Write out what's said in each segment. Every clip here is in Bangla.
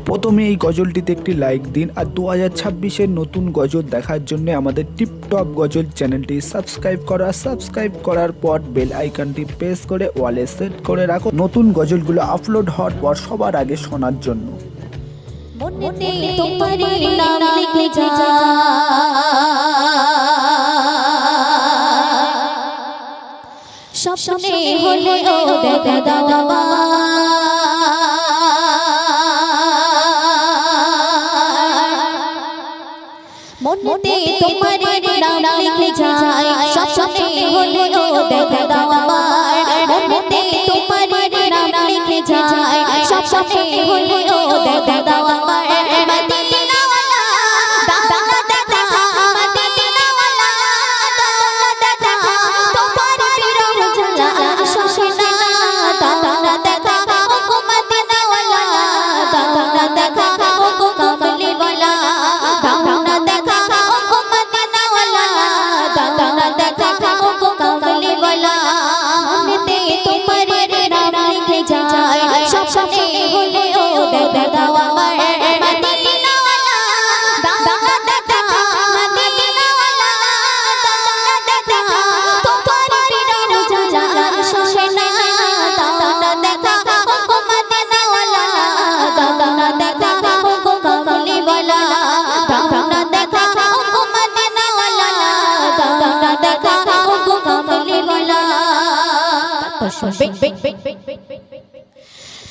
প্রথমে এই গজলটিতে একটি লাইক দিন আর 2026-এর নতুন গজল দেখার জন্য আমাদের টিপটপ গজল চ্যানেলটি সাবস্ক্রাইব করার পর বেল আইকনটি প্রেস করে ওয়ালে সেট করে রাখো নতুন গজলগুলো আপলোড হওয়ার পর সবার আগে শোনার জন্য। মনেতে তোমারি নাম লিখে যা স্বপ্নে হলে ও দেখা দাও মনেতে তোমারি নাম লিখে যায় স্বপ্নে হলে ও দেখা দাও মনেতে তোমারি নাম লিখে যায় স্বপ্নে হলে ও দেখা দাও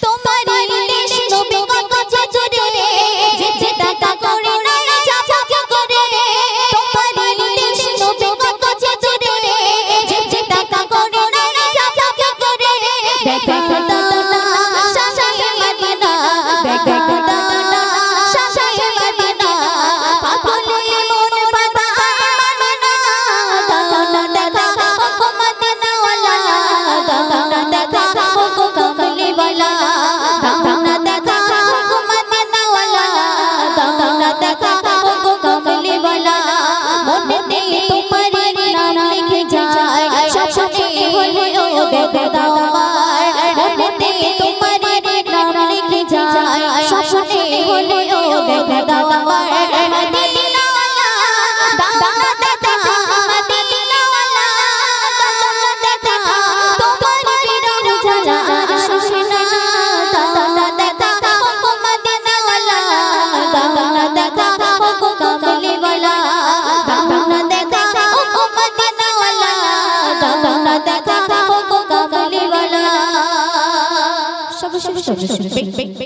তোমারি দেশ নবী কত চতুরে যেতে টাকা করে না চাচা করে তোমারি দেশ নবী কত চতুরে যেতে টাকা করে না চাচা করে দেখা দাও না শাহে মদিনা দেখা দাও না শাহে মদিনা পাগলে মন পাতা মদিনা দাও না দেখা ও মদিনা ওয়ালা দাও না দেখা ও কমলি ওয়ালা দাও না দেখা ও মদিনা ওয়ালা দাও না দেখা ও কমলি ওয়ালা মনেতে তোমারি নাম লিখে যায় স্বপ্নে হলে ও দেখা দাও মনেতে তোমারি নাম লিখে যায় স্বপ্নে হলে ও দেখা দাও মদিনা ওয়ালা দাও না দেখা মদিনা ওয়ালা দাও না দেখা তোমার বিরহ জ্বালা শোনা দাও না দেখা ও মদিনা ওয়ালা দাও না দেখা ও কমলি ওয়ালা দাও না দেখা ও মদিনা ওয়ালা দাও না দেখা ও কমলি ওয়ালা সব শুনবে